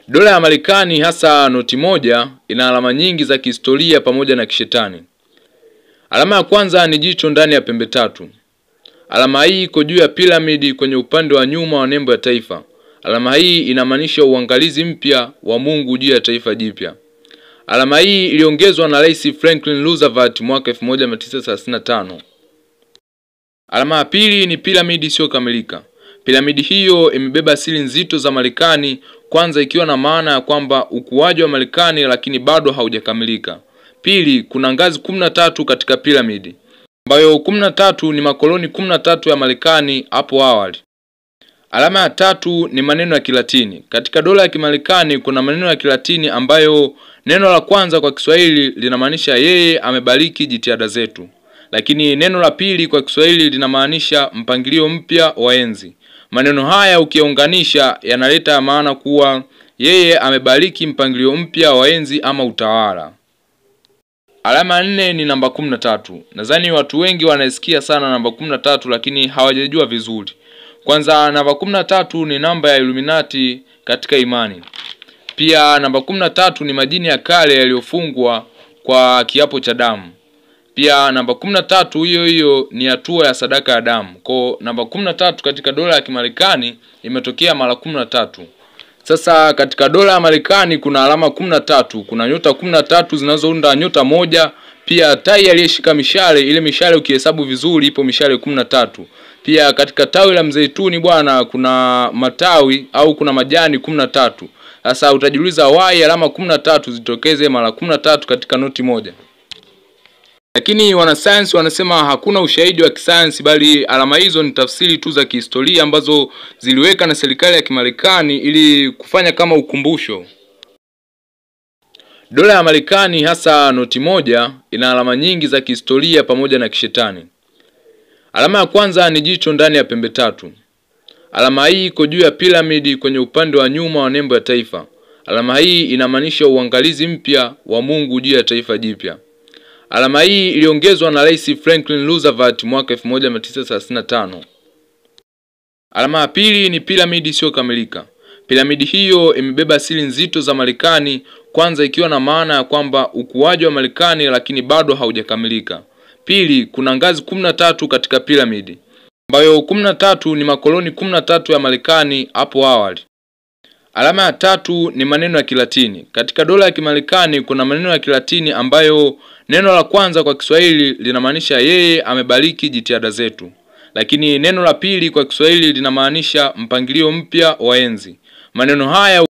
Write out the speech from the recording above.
Dola ya Marekani hasa noti moja ina alama nyingi za kihistoria pamoja na kishetani. Alama ya kwanza ni jicho ndani ya pembe tatu. Alama hii iko juu ya piramidi kwenye upande wa nyuma wa nembo ya taifa. Alama hii inamaanisha uangalizi mpya wa Mungu juu ya taifa jipya. Alama hii iliongezwa na Rais Franklin Roosevelt mwaka 1935. Alama ya pili ni piramidi isiyokamilika. Piramidi hiyo imebeba siri nzito za Marekani, kwanza ikiwa na maana ya kwamba ukuaji wa Marekani lakini bado haujakamilika. Pili, kuna ngazi 13 katika piramidi, ambayo 13 ni makoloni 13 ya Marekani hapo awali. Alama ya tatu ni maneno ya Kilatini. Katika dola ya Kimarekani kuna maneno ya Kilatini ambayo neno la kwanza kwa Kiswahili linamaanisha yeye amebariki jitihada zetu. Lakini neno la pili kwa Kiswahili linamaanisha mpangilio mpya wa enzi. Maneno haya ukiunganisha yanaleta maana kuwa yeye amebariki mpangilio mpya wa enzi ama utawala. Alama ya nne ni namba 13. Nadhani watu wengi wanaisikia sana namba 13 lakini hawajajua vizuri. Kwanza namba 13 ni namba ya Illuminati katika imani. Pia namba 13 ni majini ya kale yaliyofungwa kwa kiapo cha damu. Pia namba 13 hiyo ni hatua ya sadaka ya damu. Kwa namba 13 katika dola ya Kimarekani imetokea mara 13. Sasa katika dola ya Marekani kuna alama 13, kuna nyota 13 zinazounda nyota moja. Pia tai aliyeshika mishale, ile mishale ukihesabu vizuri ipo mishale 13. Pia katika tawi la mzeituni bwana kuna matawi au kuna majani 13. Sasa utajiuliza why alama 13 zitokeze mara 13 katika noti moja. Lakini wanasayansi wanasema hakuna ushahidi wa kisayansi, bali alama hizo ni tafsiri tu za kihistoria ambazo ziliweka na serikali ya Kimarekani ili kufanya kama ukumbusho. Dola ya Marekani hasa noti moja ina alama nyingi za kihistoria pamoja na kishetani. Alama ya kwanza ni jicho ndani ya pembe tatu. Alama hii iko juu ya piramidi kwenye upande wa nyuma wa nembo ya taifa. Alama hii inamaanisha uangalizi mpya wa Mungu juu ya taifa jipya. Alama hii iliongezwa na Rais Franklin Roosevelt mwaka 1935. Alama ya pili ni piramidi isiyokamilika. Piramidi hiyo imebeba siri nzito za Marekani, kwanza ikiwa na maana ya kwamba ukuaji wa Marekani lakini bado haujakamilika. Pili, kuna ngazi 13 katika piramidi, ambayo 13 ni makoloni 13 ya Marekani hapo awali. Alama ya tatu ni maneno ya Kilatini. Katika dola ya Kimarekani kuna maneno ya Kilatini ambayo neno la kwanza kwa Kiswahili linamaanisha yeye amebariki jitihada zetu. Lakini neno la pili kwa Kiswahili linamaanisha mpangilio mpya wa enzi. Maneno haya